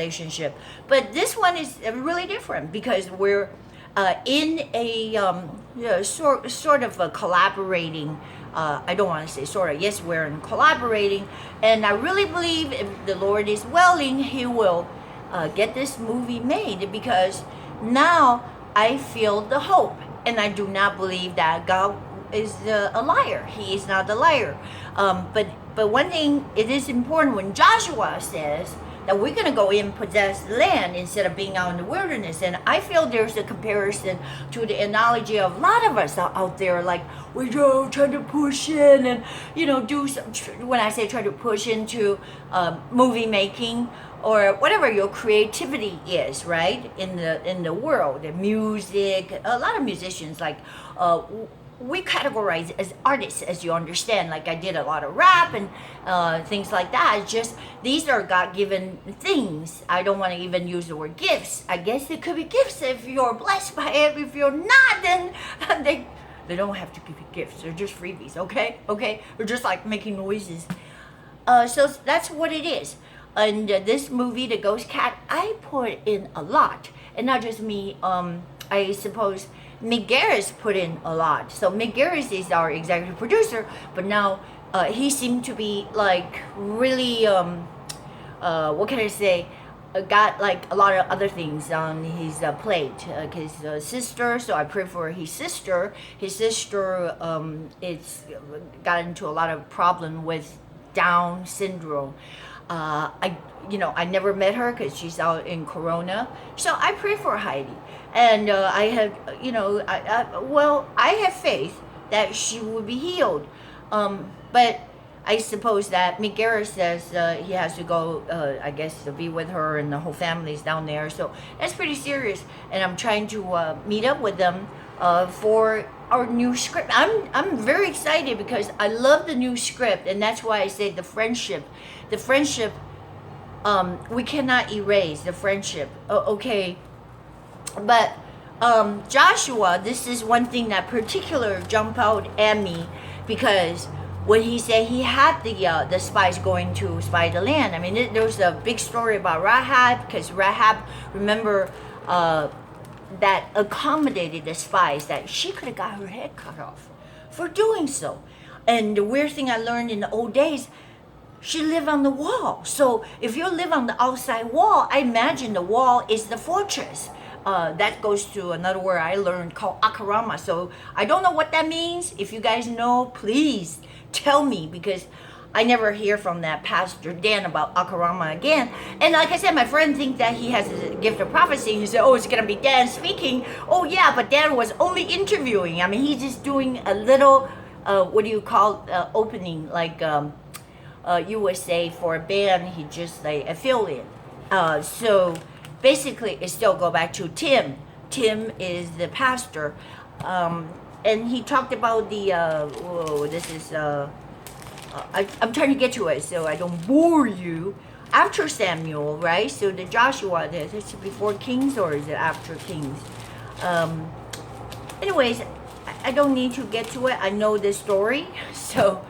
relationship. But this one is really different because we're in a sort of a collaborating. I don't want to say sort of. Yes, we're in collaborating, and I really believe if the Lord is willing, He will get this movie made because now I feel the hope, and I do not believe that God is a liar. He is not a liar. But one thing, it is important when Joshua says that we're going to go in and possess land instead of being out in the wilderness. And I feel there's a comparison to the analogy of a lot of us out there, like we're trying to push in and do some, when I say try to push into movie making or whatever your creativity is, right, in the world, the music. A lot of musicians like we categorize as artists, as you understand. Like I did a lot of rap and things like that. It's just these are God-given things. I don't want to even use the word gifts. I guess it could be gifts if you're blessed by it. If you're not, then they don't have to give you gifts. They're just freebies, okay? They're just like making noises. So that's what it is. And this movie, The Ghost Cat, I put in a lot, and not just me. I suppose Mick Garris put in a lot. So Mick Garris is our executive producer, but now he seemed to be like really, what can I say? Got like a lot of other things on his plate. His sister, so I pray for his sister. His sister it's got into a lot of problem with Down syndrome. I never met her because she's out in Corona. So I pray for Heidi. And I have, I have faith that she will be healed. But I suppose that Mick Garris says he has to go, I guess, to be with her, and the whole family's down there. So that's pretty serious. And I'm trying to meet up with them for our new script. I'm very excited because I love the new script, and that's why I say the friendship, we cannot erase the friendship. Okay. But Joshua, this is one thing that particular jump out at me because when he said he had the spies going to spy the land. I mean, there was a big story about Rahab because Rahab, remember, that accommodated the spies that she could have got her head cut off for doing so. And the weird thing I learned in the old days, she lived on the wall. So if you live on the outside wall, I imagine the wall is the fortress. That goes to another word I learned called akarama. So I don't know what that means. If you guys know, please tell me because I never hear from that Pastor Dan about akarama again. And like I said, my friend thinks that he has a gift of prophecy. He said, oh, it's going to be Dan speaking. Oh, yeah, but Dan was only interviewing. I mean, he's just doing a little, what do you call opening, like you would say for a band, he just like affiliate. So basically, it still go back to Tim. Tim is the pastor. And he talked about the, I'm trying to get to it so I don't bore you. After Samuel, right? So the Joshua, is it before Kings or is it after Kings? Anyways, I don't need to get to it. I know this story. So,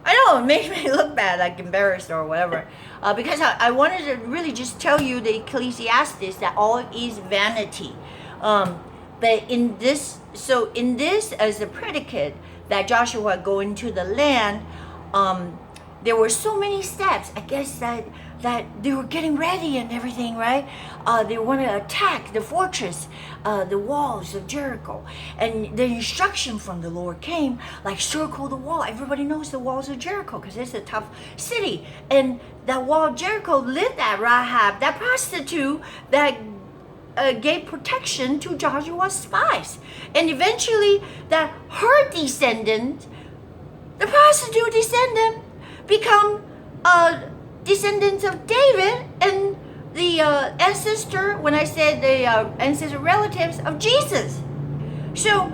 I know, it makes me look bad, like embarrassed or whatever. Because I wanted to really just tell you the Ecclesiastes that all is vanity. But in this as a predicate that Joshua go into the land, there were so many steps. I guess that they were getting ready and everything, right? They want to attack the fortress, the walls of Jericho. And the instruction from the Lord came, like circle the wall. Everybody knows the walls of Jericho because it's a tough city. And that wall of Jericho lived that Rahab, that prostitute that gave protection to Joshua's spies. And eventually that her descendant, the prostitute descendant, become descendants of David and the ancestor, when I said the ancestor relatives of Jesus. So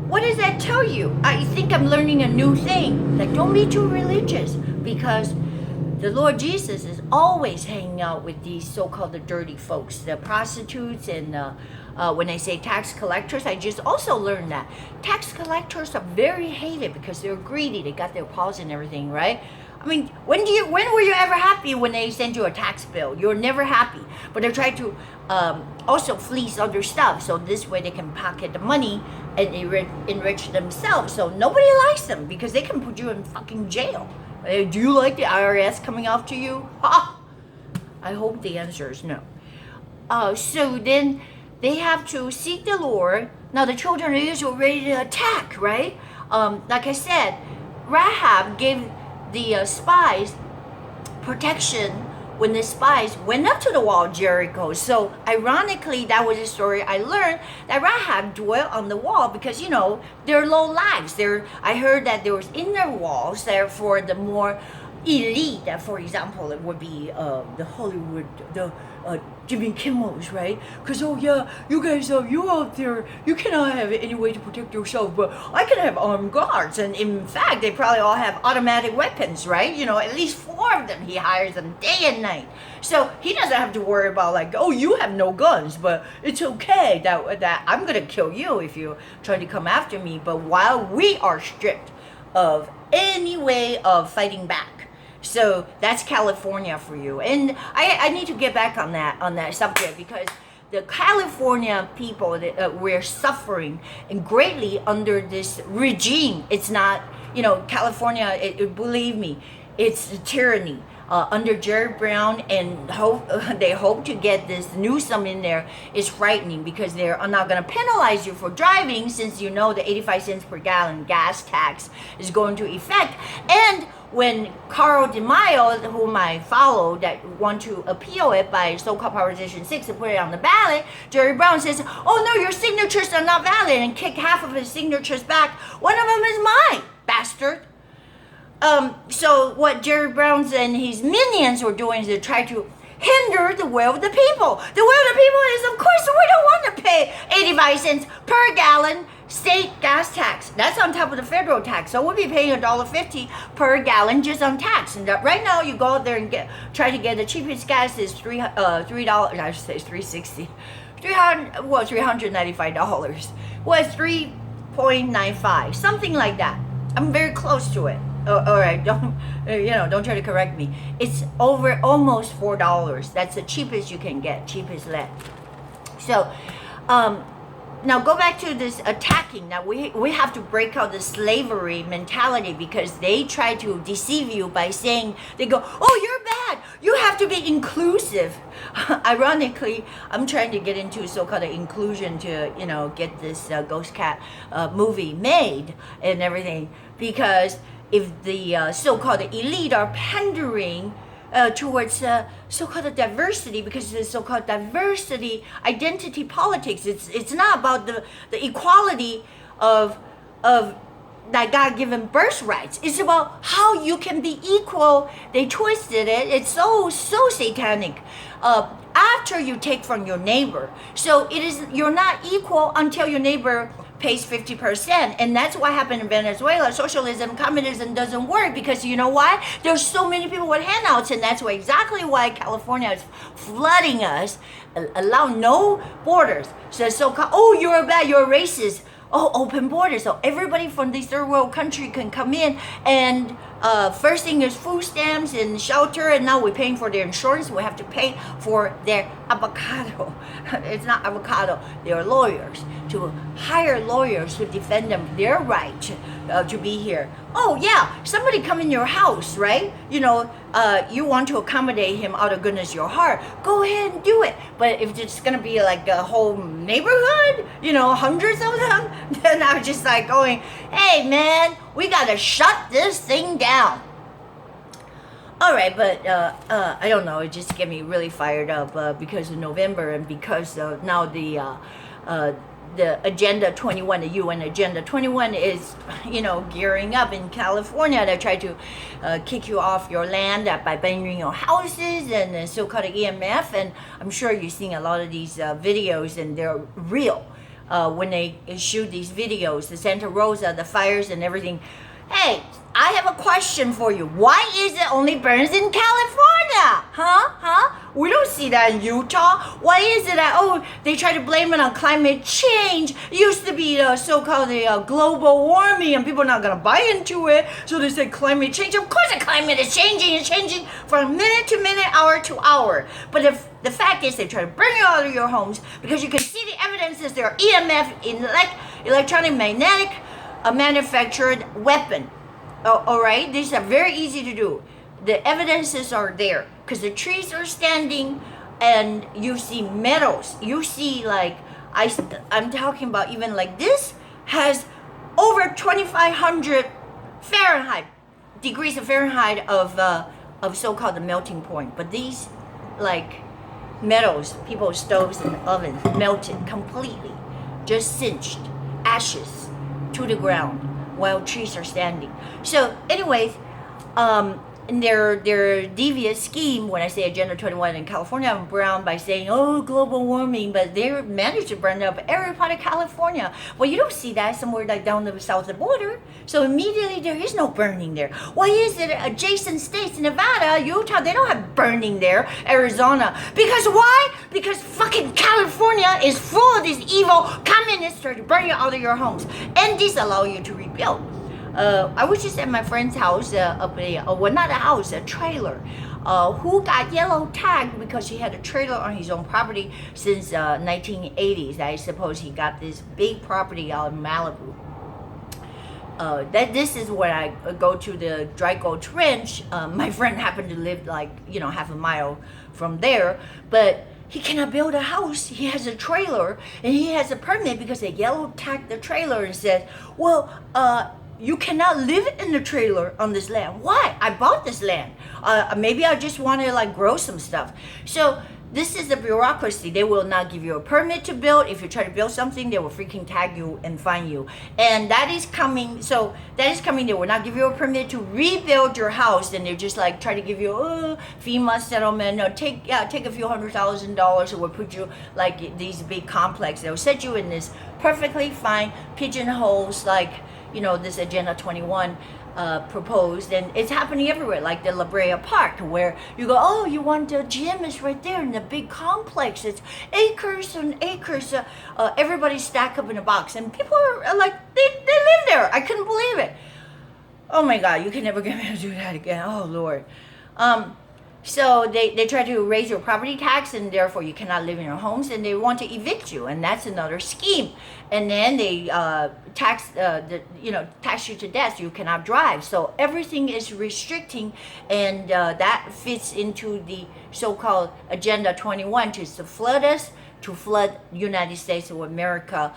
what does that tell you? I think I'm learning a new thing. Like, don't be too religious because the Lord Jesus is always hanging out with these so-called the dirty folks, the prostitutes, and when I say tax collectors, I just also learned that tax collectors are very hated because they're greedy. They got their paws and everything, right? I mean, when were you ever happy when they send you a tax bill? You're never happy. But they try to also fleece other stuff, so this way they can pocket the money and enrich themselves. So nobody likes them because they can put you in fucking jail. Do you like the IRS coming after you? Ha! I hope the answer is no. So then they have to seek the Lord. Now the children are usually ready to attack, right? Like I said, Rahab gave the spies protection when the spies went up to the wall of Jericho. So ironically, that was a story I learned, that Rahab dwelt on the wall because, you know, they're low lives. I heard that there was inner walls there for the more elite. That, for example, it would be the Hollywood, the Jimmy Kimmel's, right? Because, oh yeah, you guys, you out there, you cannot have any way to protect yourself, but I can have armed guards. And in fact, they probably all have automatic weapons, right? You know, at least 4 of them. He hires them day and night. So he doesn't have to worry about like, oh, you have no guns, but it's okay that I'm going to kill you if you try to come after me. But while we are stripped of any way of fighting back. So that's California for you. And I need to get back on that subject because the California people, we're suffering and greatly under this regime. It's not, you know, California, believe me, it's a tyranny. Under Jerry Brown, and they hope to get this Newsom in there, is frightening because they're not going to penalize you for driving, since you know the 85 cents per gallon gas tax is going to effect. And when Carl DeMaio, whom I follow, that want to appeal it by so-called Proposition 6 and put it on the ballot, Jerry Brown says, oh no, your signatures are not valid, and kick half of his signatures back. One of them is mine, bastard. So what Jerry Brown and his minions were doing is to try to hinder the will of the people. The will of the people is, of course, we don't want to pay 85 cents per gallon state gas tax. That's on top of the federal tax. So we'll be paying $1.50 per gallon just on tax. And right now, you go out there and try to get the cheapest gas is $3. I should say $3.60. $395. Well, it's $3.95, something like that. I'm very close to it. All right, don't try to correct me. It's over almost $4. That's the cheapest you can get, cheapest lead. So, now go back to this attacking. Now we have to break out the slavery mentality because they try to deceive you by saying, they go, oh, you're bad. You have to be inclusive. Ironically, I'm trying to get into so-called inclusion to, get this Ghost Cat movie made and everything, because if the so-called elite are pandering towards so-called diversity, because it's so-called diversity identity politics. It's not about the equality of that God-given birthrights. It's about how you can be equal. They twisted it. It's so satanic. After you take from your neighbor, so you're not equal until your neighbor pays 50%, and that's what happened in Venezuela. Socialism, communism doesn't work because you know why? There's so many people with handouts, and that's exactly why California is flooding us. Allow no borders. So-called, oh, you're bad, you're racist. Oh, open borders, so everybody from this third world country can come in, and first thing is food stamps and shelter, and now we're paying for their insurance. We have to pay for their avocado. It's not avocado. They are lawyers, to hire lawyers to defend them their right to be here. Oh yeah, somebody come in your house, right? You want to accommodate him out of goodness of your heart. Go ahead and do it. But if it's gonna be like a whole neighborhood, hundreds of them, then I'm just like going, hey man, we gotta shut this thing down. All right, but I don't know. It just get me really fired up because of November, and because now the Agenda 21, the UN Agenda 21 is, gearing up in California to try to kick you off your land by burning your houses and so-called EMF. And I'm sure you're seeing a lot of these videos, and they're real. When they shoot these videos, the Santa Rosa, the fires and everything, Hey, I have a question for you. Why is it only burns in California? Huh? We don't see that in Utah. Why is it that, they try to blame it on climate change? It used to be the so-called global warming, and people are not going to buy into it. So they say climate change. Of course the climate is changing. It's changing from minute to minute, hour to hour. But if the fact is they try to bring you out of your homes because you can see the evidence is there are EMF, electronic magnetic, a manufactured weapon. All right, these are very easy to do. The evidences are there because the trees are standing, and you see metals. You see, like I'm talking about, even like this has over 2,500 Fahrenheit degrees of Fahrenheit of so-called the melting point. But these like metals, people's stoves and ovens melted completely, just cinched, ashes to the ground while trees are standing. So anyways, in their devious scheme, when I say Agenda 21 in California, I'm brown by saying, global warming, but they managed to burn up every part of California. Well, you don't see that somewhere like down the south of the border. So immediately there is no burning there. Why is it adjacent states, Nevada, Utah, they don't have burning there, Arizona? Because why? Because fucking California is full of these evil communists trying to burn you out of your homes and disallow you to rebuild. I was just at my friend's house, not a house, a trailer, who got yellow tagged because he had a trailer on his own property since 1980s. I suppose he got this big property out in Malibu. This is where I go to the Dry Gulch Ranch. My friend happened to live half a mile from there, but he cannot build a house. He has a trailer and he has a permit because they yellow tagged the trailer and said, you cannot live in the trailer on this land. Why? I bought this land. Maybe I just want to grow some stuff. So this is the bureaucracy. They will not give you a permit to build. If you try to build something, they will freaking tag you and fine you. And that is coming. So that is coming. They will not give you a permit to rebuild your house. And they're just try to give you FEMA settlement. No, take a few $100,000. Or we'll put you these big complexes. They'll set you in this perfectly fine pigeonholes this Agenda 21 proposed, and it's happening everywhere, like the La Brea Park, where you go, you want a gym, it's right there in the big complex, it's acres and acres, everybody stacked up in a box, and people are they live there. I couldn't believe it. Oh my God, you can never get me to do that again. Oh Lord. So they try to raise your property tax, and therefore you cannot live in your homes, and they want to evict you, and that's another scheme. And then they tax you to death. You cannot drive. So everything is restricting, and that fits into the so-called Agenda 21 to flood us, to flood the United States of America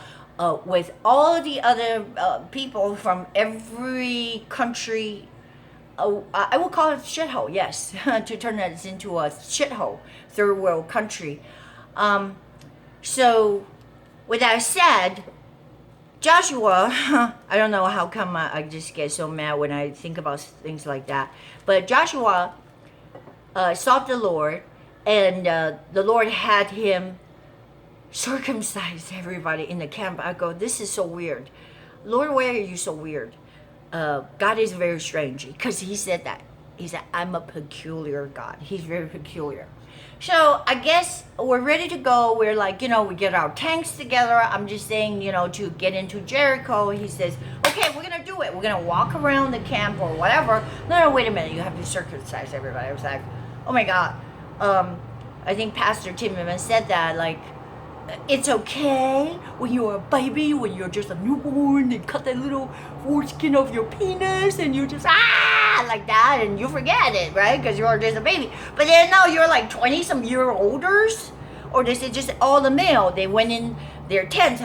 with all the other people from every country. I will call it shithole, yes, to turn that into a shithole, third world country. So, with that said, Joshua, I don't know how come I just get so mad when I think about things like that, but Joshua sought the Lord, and the Lord had him circumcise everybody in the camp. I go, this is so weird. Lord, why are you so weird? God is very strange, because he said that. He said, I'm a peculiar God. He's very peculiar. So I guess we're ready to go. We're we get our tanks together. I'm just saying, to get into Jericho. He says, okay, we're going to do it. We're going to walk around the camp or whatever. No, wait a minute. You have to circumcise everybody. I was like, oh my God. I think Pastor Tim even said that, it's okay when you're a baby, when you're just a newborn, they cut that little foreskin of your penis and you just, like that, and you forget it, right? Because you're just a baby. But then now you're 20-some year olders, or this is just all the male. They went in their tents.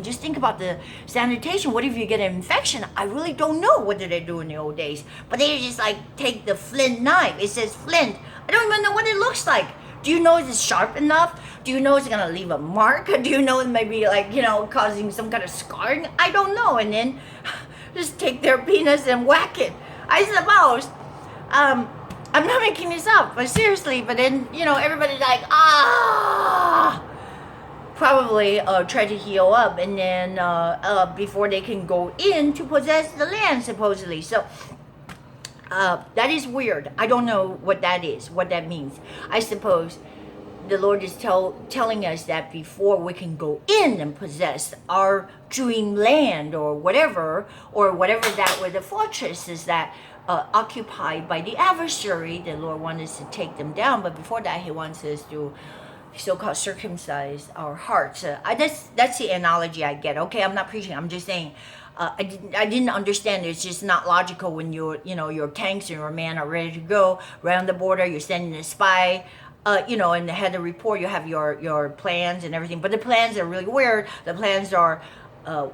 Just think about the sanitation. What if you get an infection? I really don't know what did they do in the old days. But they just take the flint knife. It says flint. I don't even know what it looks like. Do you know it's sharp enough? Do you know it's going to leave a mark? Do you know it may be causing some kind of scarring? I don't know. And then just take their penis and whack it. I suppose. I'm not making this up, but seriously. But then, everybody's like, probably try to heal up, and then before they can go in to possess the land, supposedly. So that is weird. I don't know what that is, what that means. I suppose the Lord is telling us that before we can go in and possess our dream land or whatever that were the fortresses that occupied by the adversary, the Lord wants us to take them down. But before that, He wants us to so-called circumcise our hearts. That's the analogy I get. Okay, I'm not preaching. I'm just saying. I didn't understand. It's just not logical when your tanks and your men are ready to go around the border. You're sending a spy. And they had the report. You have your plans and everything, but the plans are really weird. The plans are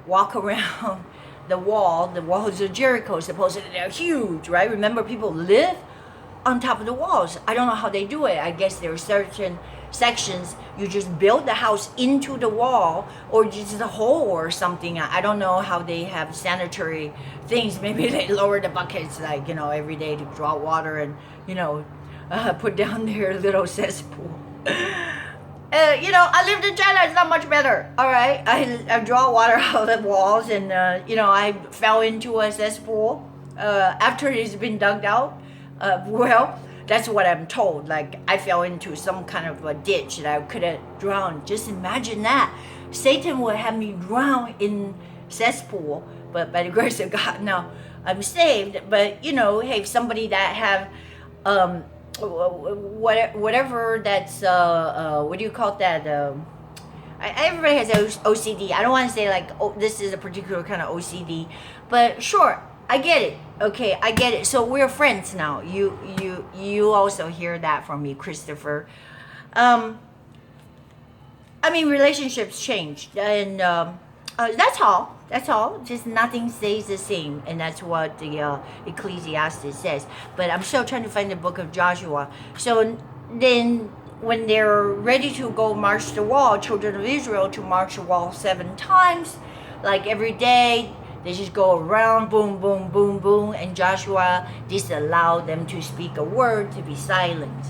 walk around the walls of Jericho. Supposedly they're huge, right? Remember, people live on top of the walls. I don't know how they do it. I guess there are certain sections you just build the house into the wall, or just a hole or something. I don't know how they have sanitary things. Maybe they lower the buckets every day to draw water and put down their little cesspool. I lived in China. It's not much better. All right, I draw water out of the walls, and I fell into a cesspool after it's been dug out. Well, that's what I'm told. Like, I fell into some kind of a ditch that I could have drowned. Just imagine that. Satan would have me drown in cesspool, but by the grace of God, now I'm saved. But hey, somebody that have whatever that's what do you call that? Everybody has OCD. I don't want to say like, oh, this is a particular kind of OCD, but sure, I get it. Okay, I get it. So we're friends now. You also hear that from me, Christopher. Relationships change, and that's all. That's all. Just nothing stays the same, and that's what the Ecclesiastes says. But I'm still trying to find the book of Joshua. So then, when they're ready to go march the wall, children of Israel to march the wall 7 times, like every day, they just go around, boom, boom, boom, boom, and Joshua disallowed them to speak a word, to be silent.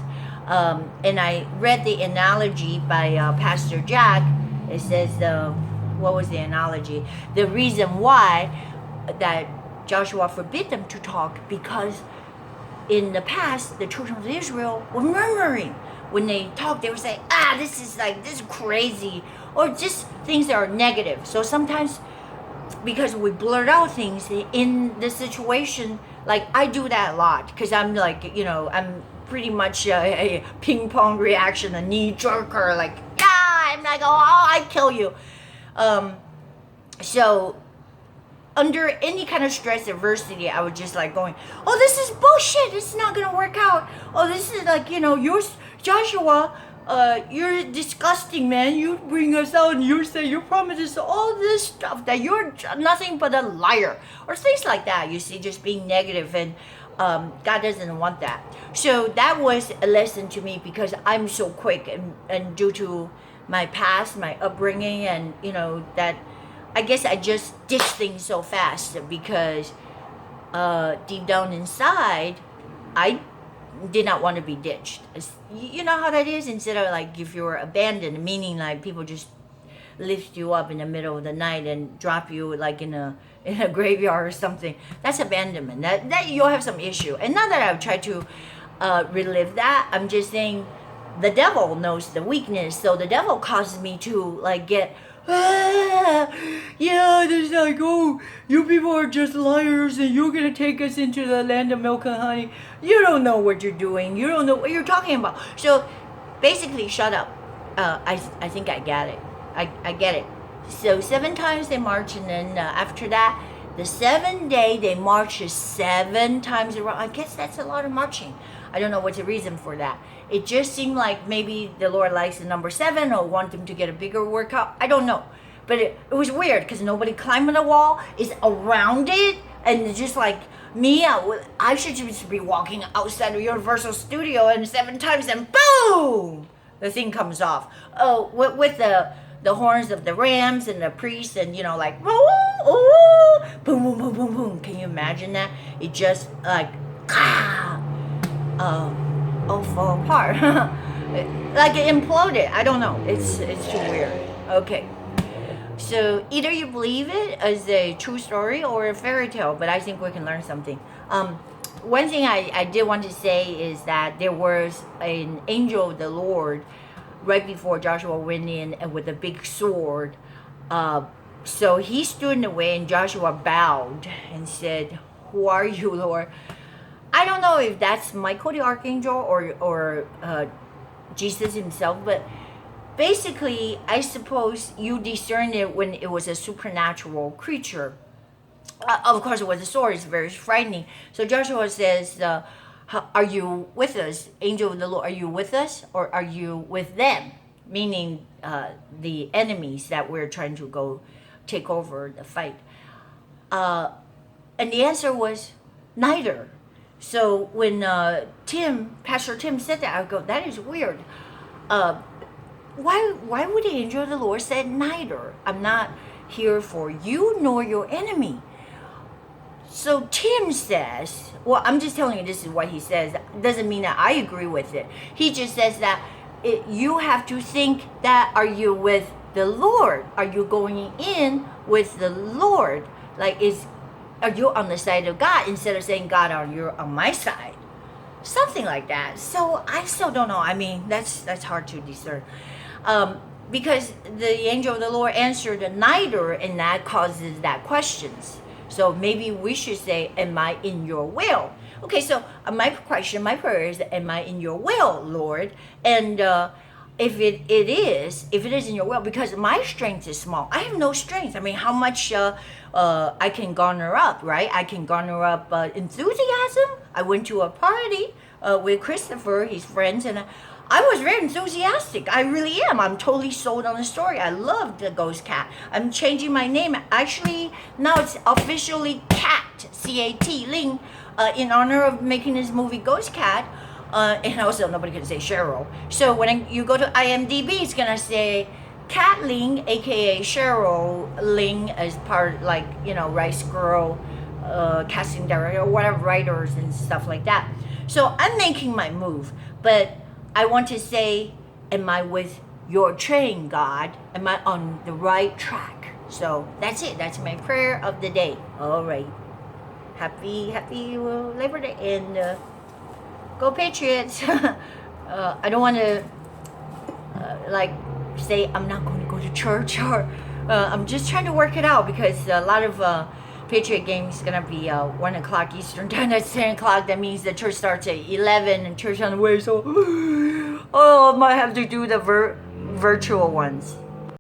And I read the analogy by Pastor Jack. It says, what was the analogy? The reason why that Joshua forbid them to talk, because in the past, the children of Israel were murmuring. When they talk, they would say, this is crazy, or just things that are negative. So sometimes, because we blurt out things in the situation, like I do that a lot, because I'm like, I'm pretty much a ping pong reaction, a knee jerker, like, I'm like, I kill you. So under any kind of stress, adversity, I was just like going, this is bullshit. It's not going to work out. This is like, you're Joshua, you're disgusting, man. You bring us out and you say you promised us all this stuff, that you're nothing but a liar, or things like that. You see, just being negative, and God doesn't want that. So that was a lesson to me, because I'm so quick, and due to my past, my upbringing, and that I guess I just ditch things so fast, because deep down inside, I did not want to be ditched. You know how that is? Instead of like, if you're abandoned, meaning like people just lift you up in the middle of the night and drop you like in a graveyard or something, that's abandonment. That you'll have some issue. And not that I've tried to relive that. I'm just saying the devil knows the weakness, so the devil causes me to like get there's like, you people are just liars, and you're gonna take us into the land of milk and honey. You don't know what you're doing. You don't know what you're talking about. So basically, shut up. I think I get it. I get it. So 7 times they march, and then after that, the 7th day they march 7 times around. I guess that's a lot of marching. I don't know what's the reason for that. It just seemed like maybe the Lord likes the number 7, or want them to get a bigger workout. I don't know. But it was weird, because nobody climbing the wall is around it. And it's just like me, I should just be walking outside of Universal Studio, and 7 times, and boom! The thing comes off. With the horns of the rams and the priests, and like, boom, boom, boom, boom, boom. Can you imagine that? It just like, all fall apart. Like it imploded. I don't know. It's too weird. Okay. So either you believe it as a true story or a fairy tale, but I think we can learn something. One thing I did want to say is that there was an angel of the Lord right before Joshua went in and with a big sword. Uh, so he stood in the way and Joshua bowed and said, "Who are you, Lord?" I don't know if that's Michael the Archangel or Jesus himself, but basically, I suppose you discerned it when it was a supernatural creature. Of course, it was a sword. It's very frightening. So Joshua says, "Are you with us, angel of the Lord? Are you with us, or are you with them?" Meaning the enemies that we're trying to go take over the fight. And the answer was neither. So when Pastor Tim said that, I go, that is weird. Uh, why would the angel of the Lord say neither? I'm not here for you nor your enemy. So Tim says, well, I'm just telling you this is what he says. Doesn't mean that I agree with it. He just says that you have to think that, are you with the Lord? Are you going in with the Lord? Like, are you on the side of God instead of saying, God, are you on my side? Something like that. So I still don't know. I mean, that's hard to discern. Because the angel of the Lord answered neither, and that causes that questions. So maybe we should say, am I in your will? Okay, so my question, my prayer is, am I in your will, Lord? And if it is in your will, because my strength is small. I have no strength. I mean, how much I can garner up, right? I can garner up enthusiasm. I went to a party with Christopher, his friends, and I was very enthusiastic. I really am. I'm totally sold on the story. I love the Ghost Cat. I'm changing my name. Actually, now it's officially Cat, C-A-T, Ling, in honor of making this movie Ghost Cat. And also, nobody can say Cheryl. So when you go to IMDb, it's going to say Cat Ling, a.k.a. Cheryl Ling, as part, like, Rice Girl, casting director, or whatever, writers and stuff like that. So I'm making my move. But I want to say, am I with your train, God? Am I on the right track? So that's it. That's my prayer of the day. All right. Happy Labor Day, and go Patriots. I don't want to say I'm not going to go to church, or I'm just trying to work it out, because a lot of Patriot games is going to be 1 o'clock Eastern time. That's 10 o'clock. That means the church starts at 11 and church on the way. So, I might have to do the virtual ones.